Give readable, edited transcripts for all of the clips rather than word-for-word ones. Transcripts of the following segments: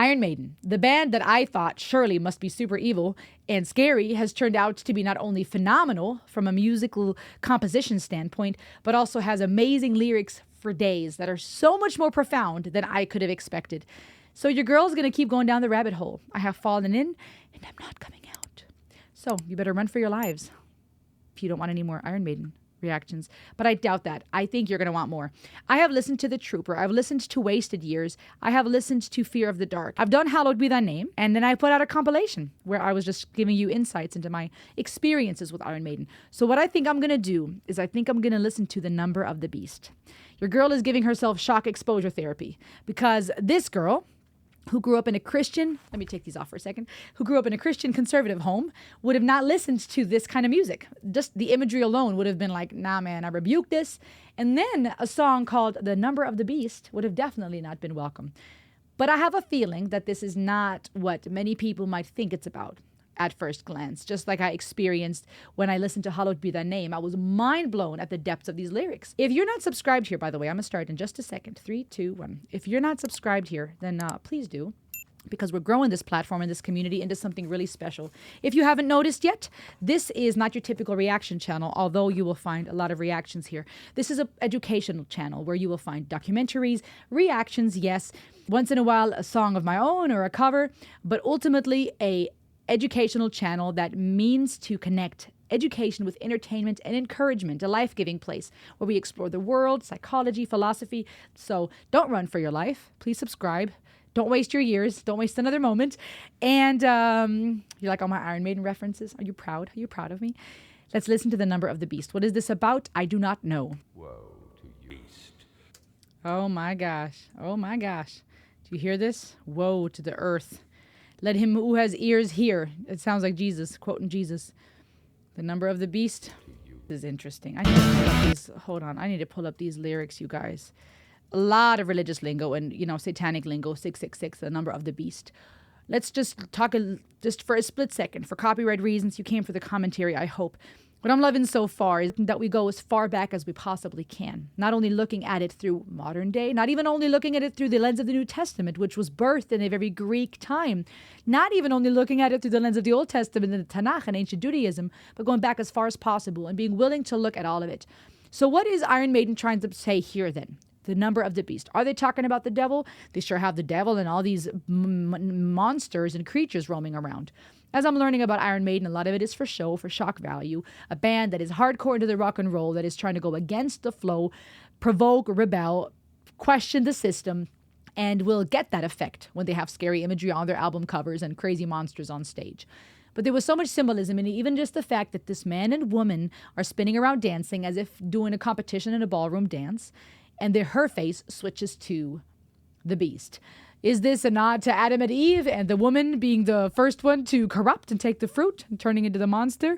Iron Maiden, the band that I thought surely must be super evil and scary, has turned out to be not only phenomenal from a musical composition standpoint, but also has amazing lyrics for days that are so much more profound than I could have expected. So your girl's going to keep going down the rabbit hole. I have fallen in and I'm not coming out. So you better run for your lives if you don't want any more Iron Maiden reactions. But I doubt that. I think you're going to want more. I have listened to The Trooper. I've listened to Wasted Years. I have listened to Fear of the Dark. I've done Hallowed Be Thy Name. And then I put out a compilation where I was just giving you insights into my experiences with Iron Maiden. So what I think I'm going to do is I think I'm going to listen to The Number of the Beast. Your girl is giving herself shock exposure therapy because this girl, who grew up in a Christian, let me take these off for a second, who grew up in a Christian conservative home, would have not listened to this kind of music. Just the imagery alone would have been like, nah, man, I rebuke this. And then a song called The Number of the Beast would have definitely not been welcome. But I have a feeling that this is not what many people might think it's about at first glance. Just like I experienced when I listened to Hallowed Be Thy Name, I was mind blown at the depths of these lyrics. If you're not subscribed here, by the way, I'm going to start in just a second. 3, 2, 1. If you're not subscribed here, then please do, because we're growing this platform and this community into something really special. If you haven't noticed yet, this is not your typical reaction channel, although you will find a lot of reactions here. This is an educational channel where you will find documentaries, reactions, yes, once in a while a song of my own or a cover, but ultimately a educational channel that means to connect education with entertainment and encouragement, a life-giving place where we explore the world, psychology, philosophy. So don't run for your life. Please subscribe. Don't waste your years. Don't waste another moment. And you like all my Iron Maiden references? Are you proud? Are you proud of me? Let's listen to The Number of the Beast. What is this about? I do not know. Woe to you, beast. Oh my gosh. Oh my gosh. Do you hear this? Woe to the earth. Let him who has ears hear. It sounds like Jesus, quoting Jesus. The Number of the Beast. This is interesting. I need to pull up these. Hold on. I need to pull up these lyrics, you guys. A lot of religious lingo and, satanic lingo. 666, the Number of the Beast. Let's just talk just for a split second. For copyright reasons, you came for the commentary, I hope. What I'm loving so far is that we go as far back as we possibly can. Not only looking at it through modern day, not even only looking at it through the lens of the New Testament, which was birthed in a very Greek time. Not even only looking at it through the lens of the Old Testament and the Tanakh and ancient Judaism, but going back as far as possible and being willing to look at all of it. So what is Iron Maiden trying to say here then? The Number of the Beast. Are they talking about the devil? They sure have the devil and all these monsters and creatures roaming around. As I'm learning about Iron Maiden, a lot of it is for show, for shock value. A band that is hardcore into the rock and roll, that is trying to go against the flow, provoke, rebel, question the system, and will get that effect when they have scary imagery on their album covers and crazy monsters on stage. But there was so much symbolism in it, even just the fact that this man and woman are spinning around dancing as if doing a competition in a ballroom dance, and her face switches to the beast. Is this a nod to Adam and Eve and the woman being the first one to corrupt and take the fruit and turning into the monster?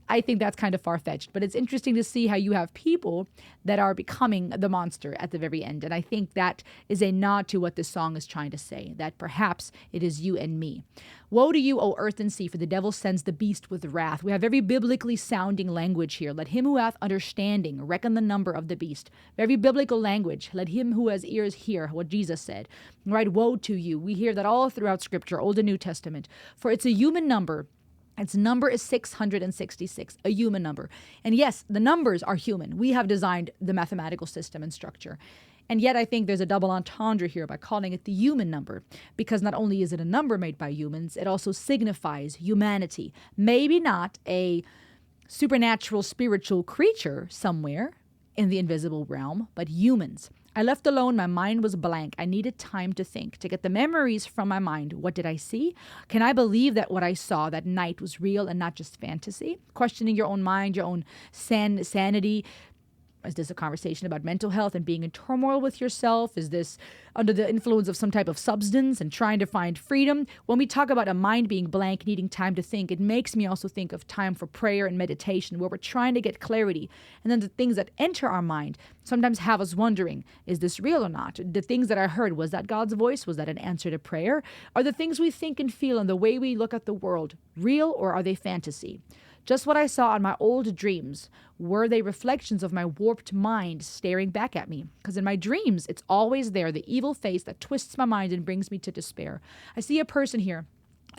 I think that's kind of far-fetched, but it's interesting to see how you have people that are becoming the monster at the very end. And I think that is a nod to what this song is trying to say, that perhaps it is you and me. Woe to you, O earth and sea, for the devil sends the beast with wrath. We have very biblically sounding language here. Let him who hath understanding reckon the number of the beast. Very biblical language. Let him who has ears hear what Jesus said. Right? Woe to you. We hear that all throughout Scripture, Old and New Testament. For it's a human number. Its number is 666, a human number. And yes, the numbers are human. We have designed the mathematical system and structure. And yet I think there's a double entendre here by calling it the human number, because not only is it a number made by humans, it also signifies humanity. Maybe not a supernatural spiritual creature somewhere in the invisible realm, but humans. I left alone, my mind was blank. I needed time to think, to get the memories from my mind. What did I see? Can I believe that what I saw that night was real and not just fantasy? Questioning your own mind, your own sanity. Is this a conversation about mental health and being in turmoil with yourself? Is this under the influence of some type of substance and trying to find freedom? When we talk about a mind being blank, needing time to think, it makes me also think of time for prayer and meditation, where we're trying to get clarity. And then the things that enter our mind sometimes have us wondering, is this real or not? The things that I heard, was that God's voice? Was that an answer to prayer? Are the things we think and feel and the way we look at the world real, or are they fantasy? Just what I saw on my old dreams. Were they reflections of my warped mind staring back at me? Because in my dreams, it's always there, the evil face that twists my mind and brings me to despair. I see a person here.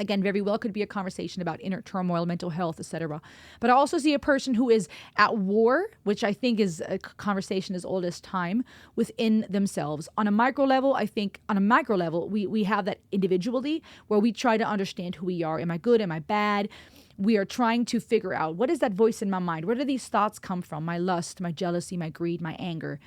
Again, very well could be a conversation about inner turmoil, mental health, etc. But I also see a person who is at war, which I think is a conversation as old as time, within themselves. On a micro level, I think on a micro level, we have that individually where we try to understand who we are. Am I good? Am I bad? We are trying to figure out, what is that voice in my mind? Where do these thoughts come from? My lust, my jealousy, my greed, my anger.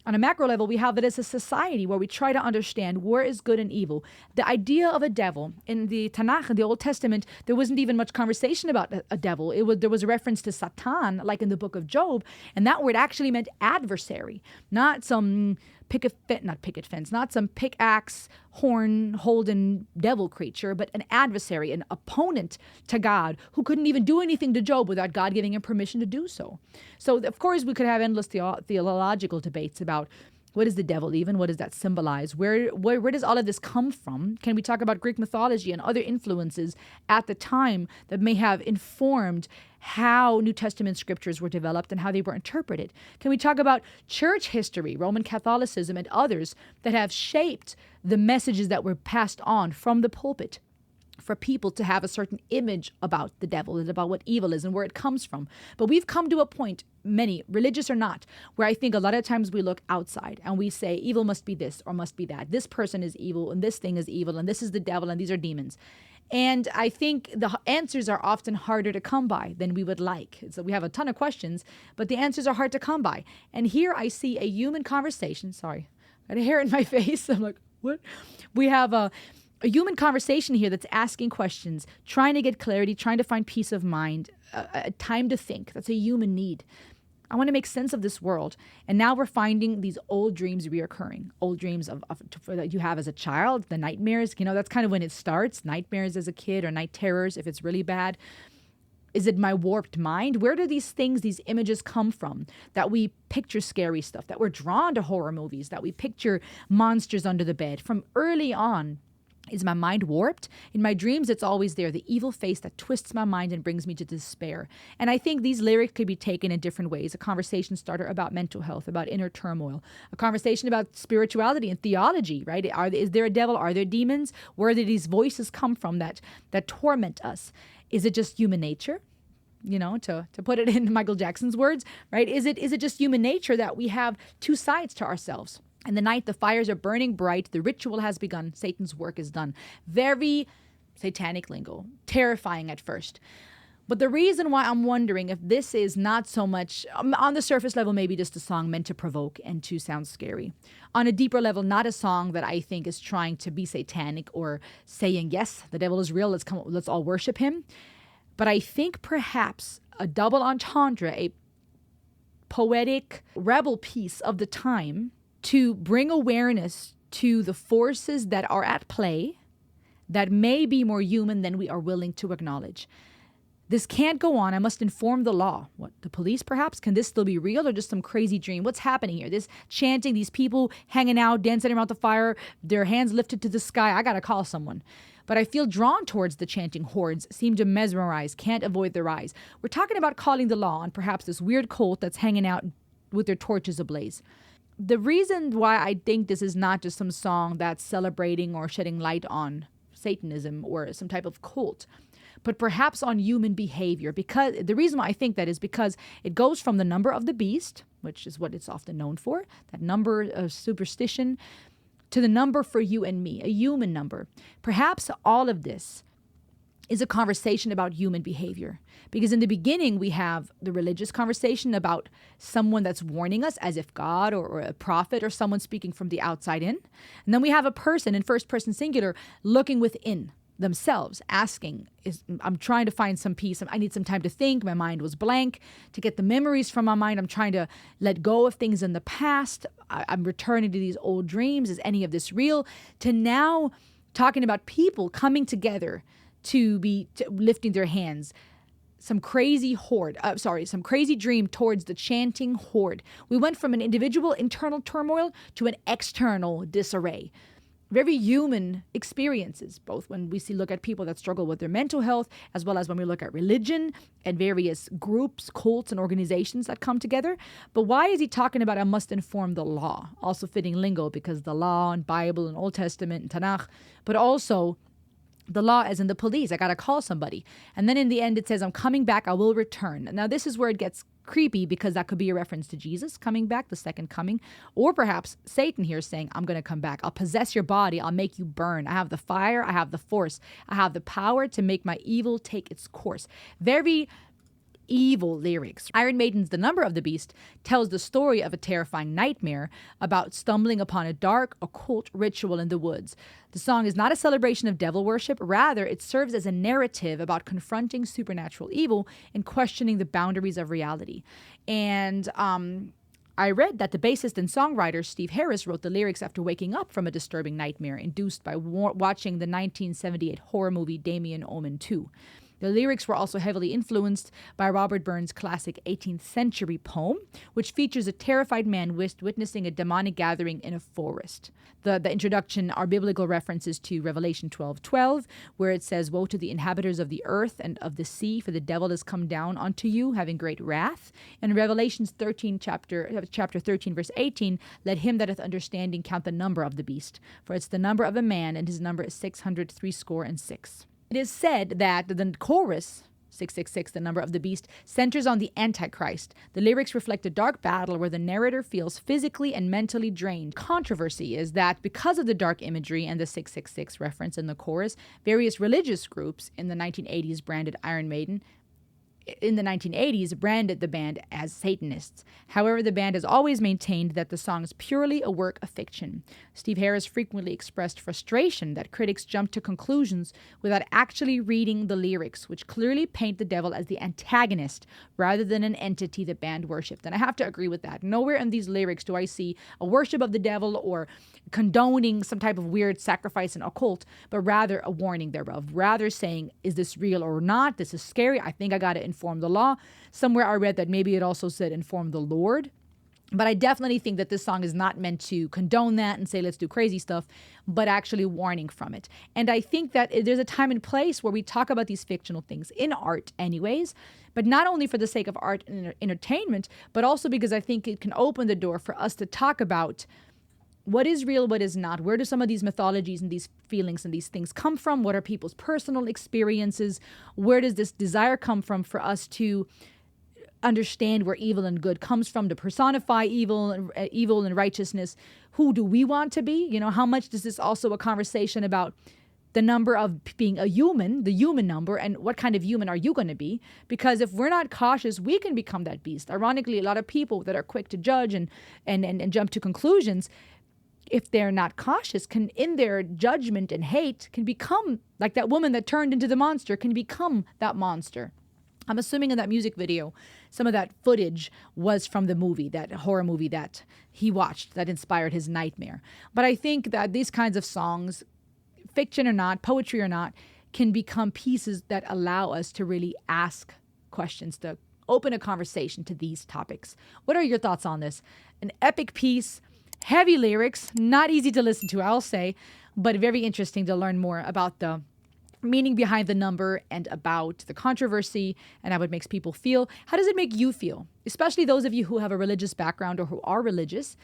On a macro level, we have it as a society where we try to understand where is good and evil. The idea of a devil in the Tanakh, in the Old Testament, there wasn't even much conversation about a devil. There was a reference to Satan, like in the book of Job, and that word actually meant adversary, not some not some pickaxe, horn holding devil creature, but an adversary, an opponent to God who couldn't even do anything to Job without God giving him permission to do so. So, of course, we could have endless theological debates about what is the devil even? What does that symbolize? Where does all of this come from? Can we talk about Greek mythology and other influences at the time that may have informed how New Testament scriptures were developed and how they were interpreted? Can we talk about church history, Roman Catholicism, and others that have shaped the messages that were passed on from the pulpit for people to have a certain image about the devil and about what evil is and where it comes from? But we've come to a point, many, religious or not, where I think a lot of times we look outside and we say evil must be this or must be that. This person is evil and this thing is evil and this is the devil and these are demons. And I think the answers are often harder to come by than we would like. So we have a ton of questions, but the answers are hard to come by. And here I see a human conversation. Sorry, I got a hair in my face. I'm like, what? We have a human conversation here that's asking questions, trying to get clarity, trying to find peace of mind, a time to think. That's a human need. I want to make sense of this world. And now we're finding these old dreams reoccurring. Old dreams that you have as a child, the nightmares. That's kind of when it starts. Nightmares as a kid or night terrors if it's really bad. Is it my warped mind? Where do these things, these images come from? That we picture scary stuff, that we're drawn to horror movies, that we picture monsters under the bed. From early on, is my mind warped? In my dreams, it's always there, the evil face that twists my mind and brings me to despair. And I think these lyrics could be taken in different ways. A conversation starter about mental health, about inner turmoil. A conversation about spirituality and theology, right? Is there a devil? Are there demons? Where do these voices come from that torment us? Is it just human nature? To put it in Michael Jackson's words, right? Is it just human nature that we have two sides to ourselves? In the night, the fires are burning bright. The ritual has begun. Satan's work is done. Very satanic lingo. Terrifying at first. But the reason why I'm wondering if this is not so much, on the surface level, maybe just a song meant to provoke and to sound scary. On a deeper level, not a song that I think is trying to be satanic or saying, yes, the devil is real. Let's all worship him. But I think perhaps a double entendre, a poetic rebel piece of the time, to bring awareness to the forces that are at play that may be more human than we are willing to acknowledge. This can't go on. I must inform the law. What, the police perhaps? Can this still be real or just some crazy dream? What's happening here? This chanting, these people hanging out, dancing around the fire, their hands lifted to the sky. I got to call someone. But I feel drawn towards the chanting hordes, seem to mesmerize, can't avoid their eyes. We're talking about calling the law on perhaps this weird cult that's hanging out with their torches ablaze. The reason why I think this is not just some song that's celebrating or shedding light on Satanism or some type of cult, but perhaps on human behavior. Because the reason why I think that is because it goes from the number of the beast, which is what it's often known for, that number of superstition, to the number for you and me, a human number. Perhaps all of this is a conversation about human behavior. Because in the beginning, we have the religious conversation about someone that's warning us as if God or a prophet or someone speaking from the outside in. And then we have a person in first person singular looking within themselves, asking, I'm trying to find some peace. I need some time to think. My mind was blank. To get the memories from my mind, I'm trying to let go of things in the past. I'm returning to these old dreams. Is any of this real? To now talking about people coming together to be lifting their hands. Some crazy dream towards the chanting horde. We went from an individual internal turmoil to an external disarray. very human experiences, both when we look at people that struggle with their mental health, as well as when we look at religion and various groups, cults, and organizations that come together. But why is he talking about I must inform the law? Also fitting lingo, because the law and Bible and Old Testament and Tanakh, but also the law as in the police. I got to call somebody. And then in the end, it says, I'm coming back, I will return. Now, this is where it gets creepy, because that could be a reference to Jesus coming back, the second coming, or perhaps Satan here saying, I'm going to come back. I'll possess your body. I'll make you burn. I have the fire. I have the force. I have the power to make my evil take its course. Very evil lyrics. Iron Maiden's The Number of the Beast tells the story of a terrifying nightmare about stumbling upon a dark, occult ritual in the woods. The song is not a celebration of devil worship. Rather, it serves as a narrative about confronting supernatural evil and questioning the boundaries of reality. And I read that the bassist and songwriter Steve Harris wrote the lyrics after waking up from a disturbing nightmare induced by watching the 1978 horror movie Damien Omen 2. The lyrics were also heavily influenced by Robert Burns' classic 18th century poem, which features a terrified man witnessing a demonic gathering in a forest. The introduction are biblical references to Revelation 12:12, where it says, Woe to the inhabitants of the earth and of the sea, for the devil has come down unto you, having great wrath. And Revelations 13, chapter 13, verse 18, Let him that hath understanding count the number of the beast, for it's the number of a man, and his number is 666. It is said that the chorus, 666, the number of the beast, centers on the Antichrist. The lyrics reflect a dark battle where the narrator feels physically and mentally drained. Controversy is that because of the dark imagery and the 666 reference in the chorus, various religious groups in the 1980s branded Iron Maiden branded the band as Satanists. However, the band has always maintained that the song is purely a work of fiction. Steve Harris frequently expressed frustration that critics jump to conclusions without actually reading the lyrics, which clearly paint the devil as the antagonist rather than an entity the band worshipped. And I have to agree with that. Nowhere in these lyrics do I see a worship of the devil or condoning some type of weird sacrifice and occult, but rather a warning thereof. Rather saying, is this real or not? This is scary. I think I got to inform the law. Somewhere I read that maybe it also said inform the Lord. But I definitely think that this song is not meant to condone that and say, let's do crazy stuff, but actually warning from it. And I think that there's a time and place where we talk about these fictional things in art anyways, but not only for the sake of art and entertainment, but also because I think it can open the door for us to talk about what is real, what is not. Where do some of these mythologies and these feelings and these things come from? What are people's personal experiences? Where does this desire come from for us to understand where evil and good comes from, to personify evil and righteousness? Who do we want to be? How much does this also a conversation about the number of being a human, the human number, and what kind of human are you going to be? Because if we're not cautious, we can become that beast. Ironically, a lot of people that are quick to judge and jump to conclusions, if they're not cautious, can, in their judgment and hate, can become like that woman that turned into the monster, can become that monster. I'm assuming in that music video, some of that footage was from the movie, that horror movie that he watched that inspired his nightmare. But I think that these kinds of songs, fiction or not, poetry or not, can become pieces that allow us to really ask questions, to open a conversation to these topics. What are your thoughts on this? An epic piece, heavy lyrics, not easy to listen to, I'll say, but very interesting to learn more about the meaning behind the number and about the controversy and how it makes people feel. How does it make you feel? Especially those of you who have a religious background or who are religious.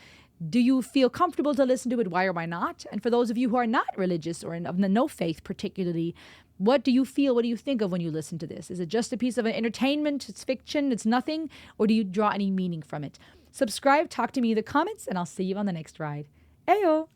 Do you feel comfortable to listen to it? Why or why not? And for those of you who are not religious or of the no faith particularly, what do you feel? What do you think of when you listen to this? Is it just a piece of entertainment? It's fiction? It's nothing? Or do you draw any meaning from it? Subscribe, talk to me in the comments, and I'll see you on the next ride. Ayo!